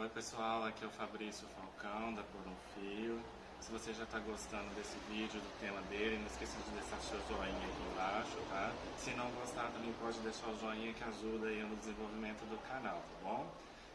Oi pessoal, aqui é o Fabrício Falcão da Por um Fio. Se você já está gostando desse vídeo, do tema dele, não esqueça de deixar seu joinha aqui embaixo, tá? Se não gostar, também pode deixar o joinha que ajuda aí no desenvolvimento do canal, tá bom?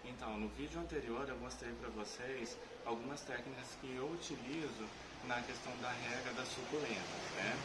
Então, no vídeo anterior eu mostrei para vocês algumas técnicas que eu utilizo na questão da rega das suculentas, né?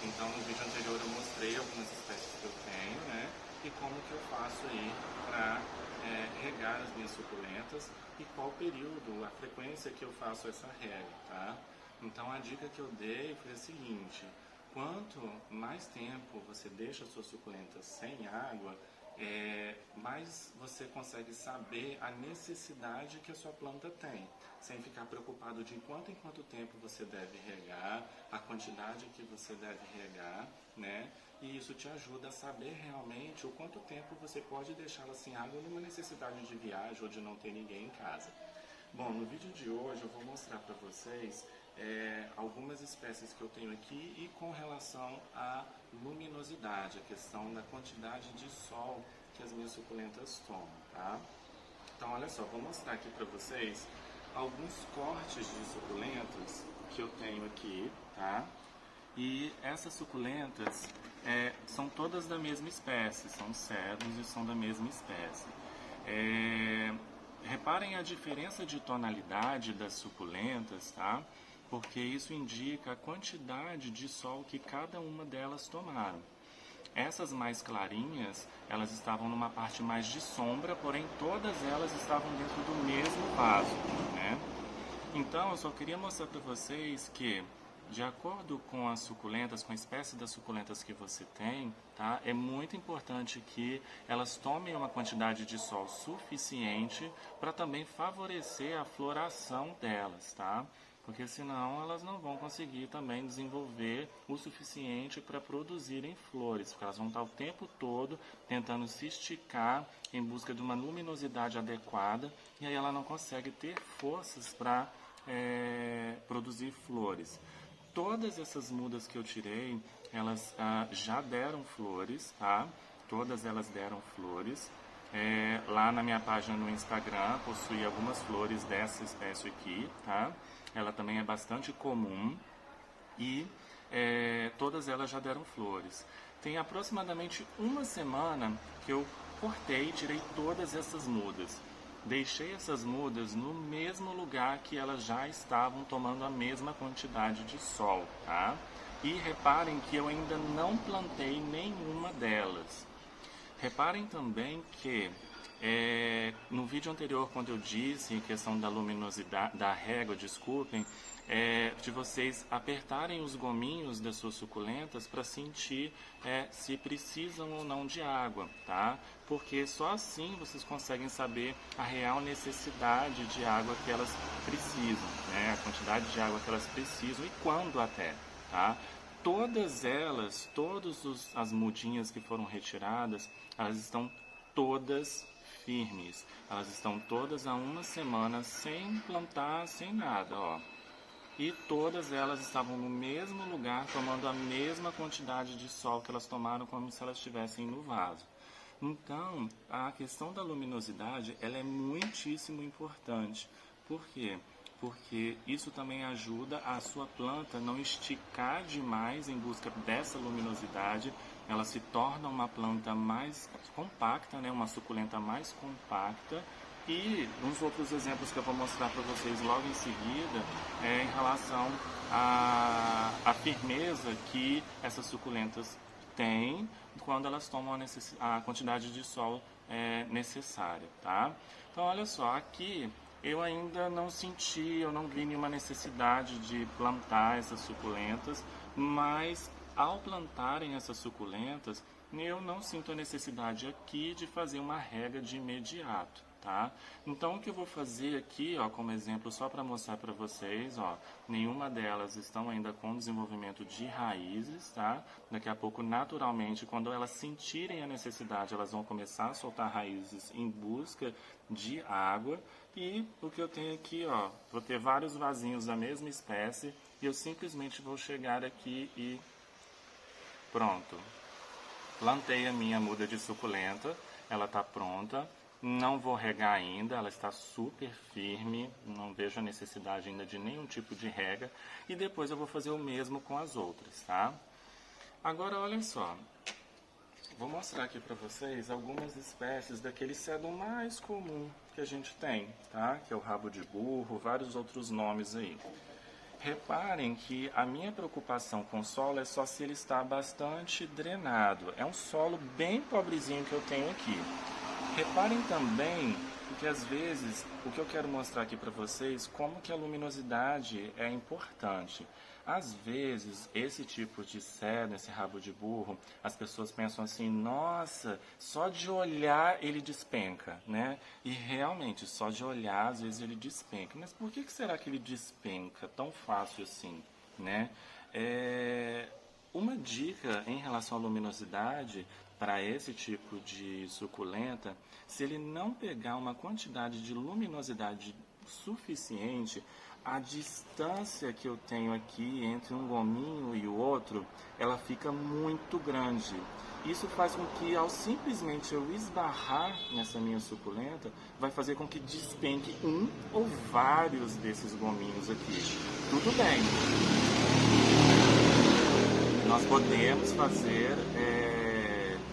Então, no vídeo anterior eu mostrei algumas espécies que eu tenho, né? E como que eu faço aí para regar as minhas suculentas e qual período, a frequência que eu faço essa rega, tá? Então, a dica que eu dei foi a seguinte: quanto mais tempo você deixa as suas suculentas sem água, mais você consegue saber a necessidade que a sua planta tem, sem ficar preocupado de quanto em quanto tempo você deve regar, a quantidade que você deve regar, né? E isso te ajuda a saber realmente o quanto tempo você pode deixá-la sem água numa necessidade de viagem ou de não ter ninguém em casa. Bom, no vídeo de hoje eu vou mostrar para vocês algumas espécies que eu tenho aqui e com relação à luminosidade, a questão da quantidade de sol que as minhas suculentas tomam, tá? Então, olha só, vou mostrar aqui para vocês alguns cortes de suculentas que eu tenho aqui, tá? E essas suculentas são todas da mesma espécie, são cedros e são da mesma espécie. Reparem a diferença de tonalidade das suculentas, tá? Porque isso indica a quantidade de sol que cada uma delas tomaram. Essas mais clarinhas, elas estavam numa parte mais de sombra, porém todas elas estavam dentro do mesmo vaso, né? Então, eu só queria mostrar para vocês que, de acordo com as suculentas, com a espécie das suculentas que você tem, tá? É muito importante que elas tomem uma quantidade de sol suficiente para também favorecer a floração delas, tá? Porque senão elas não vão conseguir também desenvolver o suficiente para produzirem flores, porque elas vão estar o tempo todo tentando se esticar em busca de uma luminosidade adequada e aí ela não consegue ter forças para produzir flores. Todas essas mudas que eu tirei, elas já deram flores, tá? Todas elas deram flores. Lá na minha página no Instagram possui algumas flores dessa espécie aqui, tá? Ela também é bastante comum e todas elas já deram flores. Tem aproximadamente uma semana que eu cortei e tirei todas essas mudas. Deixei essas mudas no mesmo lugar que elas já estavam tomando a mesma quantidade de sol, tá? E reparem que eu ainda não plantei nenhuma delas. Reparem também que no vídeo anterior, quando eu disse em questão da luminosidade, da régua, desculpem, de vocês apertarem os gominhos das suas suculentas para sentir se precisam ou não de água, tá? Porque só assim vocês conseguem saber a real necessidade de água que elas precisam, né? A quantidade de água que elas precisam e quando até, tá? Todas elas, todas as mudinhas que foram retiradas, elas estão todas firmes. Elas estão todas há uma semana sem plantar, sem nada, ó. E todas elas estavam no mesmo lugar, tomando a mesma quantidade de sol que elas tomaram, como se elas estivessem no vaso. Então, a questão da luminosidade, ela é muitíssimo importante. Por quê? Porque isso também ajuda a sua planta não esticar demais em busca dessa luminosidade. Ela se torna uma planta mais compacta, né? Uma suculenta mais compacta. E uns outros exemplos que eu vou mostrar para vocês logo em seguida é em relação à firmeza que essas suculentas têm quando elas tomam a quantidade de sol necessária, tá? Então, olha só, aqui eu ainda não senti, eu não vi nenhuma necessidade de plantar essas suculentas, mas ao plantarem essas suculentas, eu não sinto a necessidade aqui de fazer uma rega de imediato, tá? Então, o que eu vou fazer aqui, ó, como exemplo, só para mostrar para vocês, ó, nenhuma delas estão ainda com desenvolvimento de raízes, tá? Daqui a pouco, naturalmente, quando elas sentirem a necessidade, elas vão começar a soltar raízes em busca de água. E o que eu tenho aqui, ó, vou ter vários vasinhos da mesma espécie e eu simplesmente vou chegar aqui e pronto. Plantei a minha muda de suculenta, ela está pronta. Não vou regar ainda, ela está super firme, não vejo a necessidade ainda de nenhum tipo de rega. E depois eu vou fazer o mesmo com as outras, tá? Agora olha só, vou mostrar aqui para vocês algumas espécies daquele cedo mais comum que a gente tem, tá? Que é o rabo de burro, vários outros nomes aí. Reparem que a minha preocupação com o solo é só se ele está bastante drenado. É um solo bem pobrezinho que eu tenho aqui. Reparem também que às vezes o que eu quero mostrar aqui para vocês como que a luminosidade é importante. Às vezes esse tipo de cedo, esse rabo de burro, as pessoas pensam assim, nossa, só de olhar ele despenca, né? E realmente só de olhar às vezes ele despenca. Mas por que será que ele despenca tão fácil assim, né? Uma dica em relação à luminosidade para esse tipo de suculenta, se ele não pegar uma quantidade de luminosidade suficiente, a distância que eu tenho aqui entre um gominho e o outro, ela fica muito grande. Isso faz com que, ao simplesmente eu esbarrar nessa minha suculenta, vai fazer com que despenque um ou vários desses gominhos aqui. Tudo bem, nós podemos fazer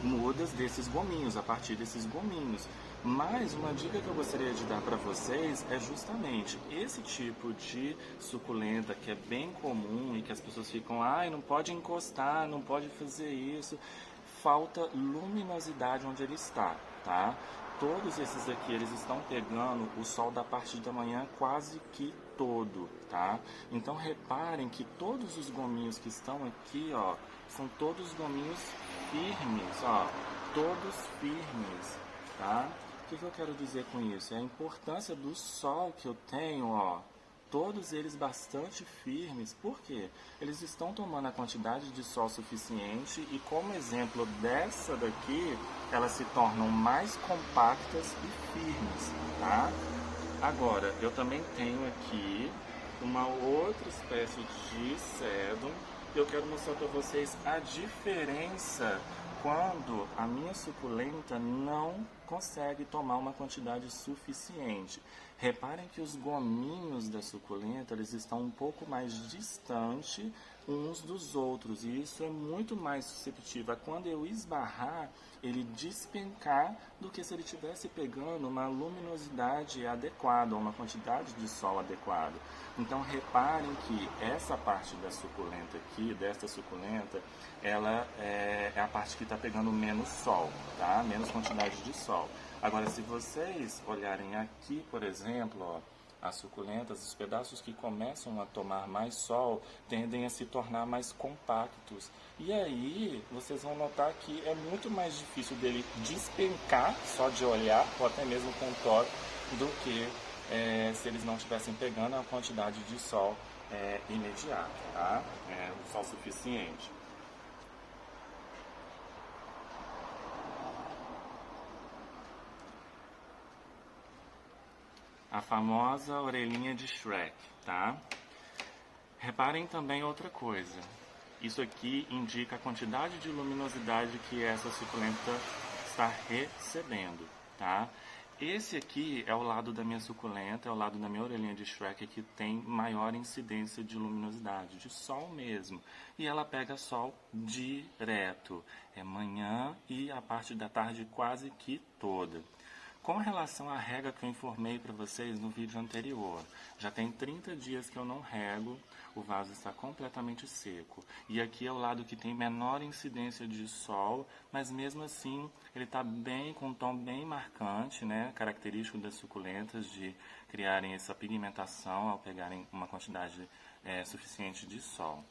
mudas desses gominhos, a partir desses gominhos. Mas uma dica que eu gostaria de dar para vocês é justamente esse tipo de suculenta que é bem comum e que as pessoas ficam, ai, não pode encostar, não pode fazer isso. Falta luminosidade onde ele está, tá? Todos esses aqui, eles estão pegando o sol da parte da manhã quase que todo, tá? Então reparem que todos os gominhos que estão aqui, ó, são todos gominhos firmes, ó, todos firmes, tá? O que eu quero dizer com isso? É a importância do sol que eu tenho, ó, todos eles bastante firmes, por quê? Eles estão tomando a quantidade de sol suficiente e, como exemplo dessa daqui, elas se tornam mais compactas e firmes, tá? Agora, eu também tenho aqui uma outra espécie de cedro. Eu quero mostrar para vocês a diferença quando a minha suculenta não consegue tomar uma quantidade suficiente. Reparem que os gominhos da suculenta, eles estão um pouco mais distantes uns dos outros, e isso é muito mais susceptível a quando eu esbarrar, ele despencar do que se ele estivesse pegando uma luminosidade adequada, uma quantidade de sol adequada. Então reparem que essa parte da suculenta aqui, desta suculenta, ela é a parte que está pegando menos sol, tá? Menos quantidade de sol. Agora, se vocês olharem aqui, por exemplo, ó, as suculentas, os pedaços que começam a tomar mais sol tendem a se tornar mais compactos. E aí vocês vão notar que é muito mais difícil dele despencar só de olhar, ou até mesmo com toque, do que se eles não estivessem pegando a quantidade de sol imediata, tá? O sol suficiente. A famosa orelhinha de Shrek, tá? Reparem também outra coisa. Isso aqui indica a quantidade de luminosidade que essa suculenta está recebendo, tá? Esse aqui é o lado da minha suculenta, é o lado da minha orelhinha de Shrek que tem maior incidência de luminosidade, de sol mesmo. E ela pega sol direto, é manhã e a parte da tarde quase que toda. Com relação à rega que eu informei para vocês no vídeo anterior, já tem 30 dias que eu não rego, o vaso está completamente seco. E aqui é o lado que tem menor incidência de sol, mas mesmo assim ele está bem com um tom bem marcante, né? Característico das suculentas de criarem essa pigmentação ao pegarem uma quantidade suficiente de sol.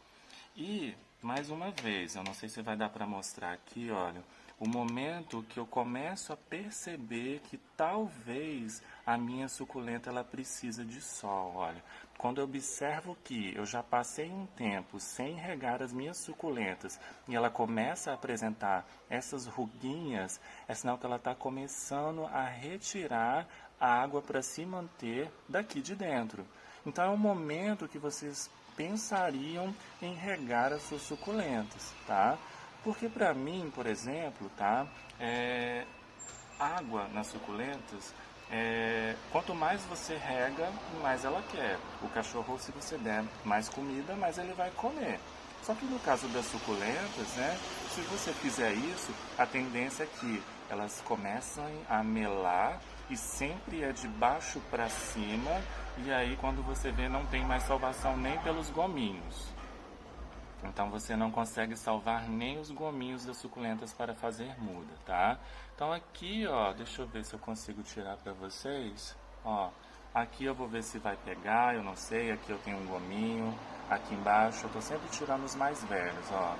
E, mais uma vez, eu não sei se vai dar para mostrar aqui, olha, o momento que eu começo a perceber que talvez a minha suculenta ela precisa de sol, olha. Quando eu observo que eu já passei um tempo sem regar as minhas suculentas e ela começa a apresentar essas ruguinhas, é sinal que ela está começando a retirar a água para se manter daqui de dentro. Então é um momento que vocês pensariam em regar as suas suculentas, tá? Porque para mim, por exemplo, tá? água nas suculentas, quanto mais você rega, mais ela quer. O cachorro, se você der mais comida, mais ele vai comer. Só que no caso das suculentas, né, se você fizer isso, a tendência é que elas começam a melar e sempre é de baixo para cima, e aí quando você vê não tem mais salvação nem pelos gominhos. Então você não consegue salvar nem os gominhos das suculentas para fazer muda, tá? Então aqui, ó, deixa eu ver se eu consigo tirar para vocês. Ó, aqui eu vou ver se vai pegar, eu não sei. Aqui eu tenho um gominho. Aqui embaixo eu tô sempre tirando os mais velhos, ó.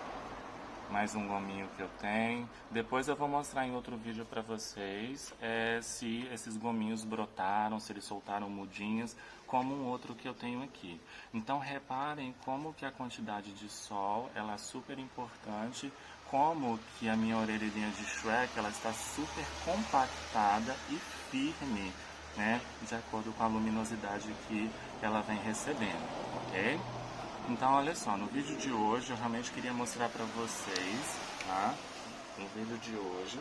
Mais um gominho que eu tenho. Depois eu vou mostrar em outro vídeo para vocês se esses gominhos brotaram, se eles soltaram mudinhas, como um outro que eu tenho aqui. Então reparem como que a quantidade de sol ela é super importante, como que a minha orelhinha de Shrek ela está super compactada e firme, né, de acordo com a luminosidade que ela vem recebendo, ok? Então, olha só, no vídeo de hoje eu realmente queria mostrar para vocês, tá? No vídeo de hoje,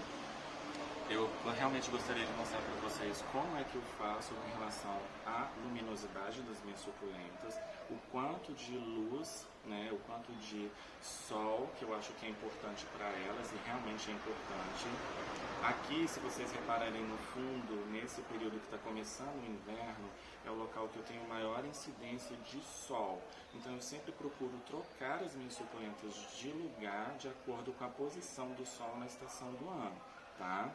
eu realmente gostaria de mostrar para vocês como é que eu faço em relação à luminosidade das minhas suculentas, o quanto de luz, né, o quanto de sol que eu acho que é importante para elas, e realmente é importante. Aqui, se vocês repararem no fundo, nesse período que está começando o inverno, é o local que eu tenho maior incidência de sol. Então eu sempre procuro trocar as minhas suculentas de lugar de acordo com a posição do sol na estação do ano, tá?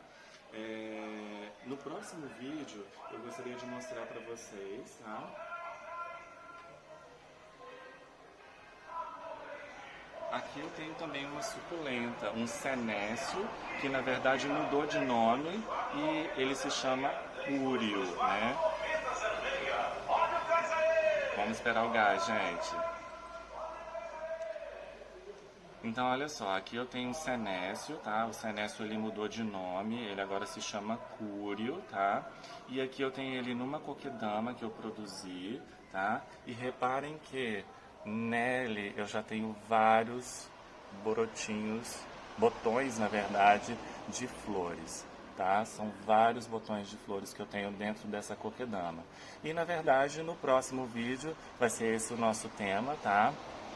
No próximo vídeo eu gostaria de mostrar para vocês, tá? Aqui eu tenho também uma suculenta, um senécio, que na verdade mudou de nome e ele se chama Cúrio, né? Vamos esperar o gás, gente. Então, olha só, aqui eu tenho um senécio, tá? O senécio ele mudou de nome, ele agora se chama Cúrio, tá? E aqui eu tenho ele numa coquedama que eu produzi, tá? E reparem que nele eu já tenho vários botões, na verdade, de flores, tá? São vários botões de flores que eu tenho dentro dessa coquedama. E, na verdade, no próximo vídeo vai ser esse o nosso tema, tá?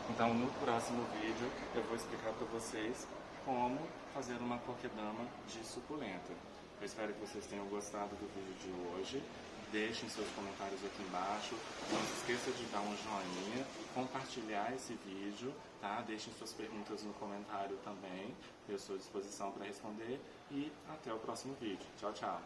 Então, no próximo vídeo, eu vou explicar para vocês como fazer uma coquedama de suculenta. Eu espero que vocês tenham gostado do vídeo de hoje. Deixem seus comentários aqui embaixo. Não se esqueça de dar um joinha, compartilhar esse vídeo, tá? Deixem suas perguntas no comentário também. Eu estou à disposição para responder. E até o próximo vídeo. Tchau, tchau!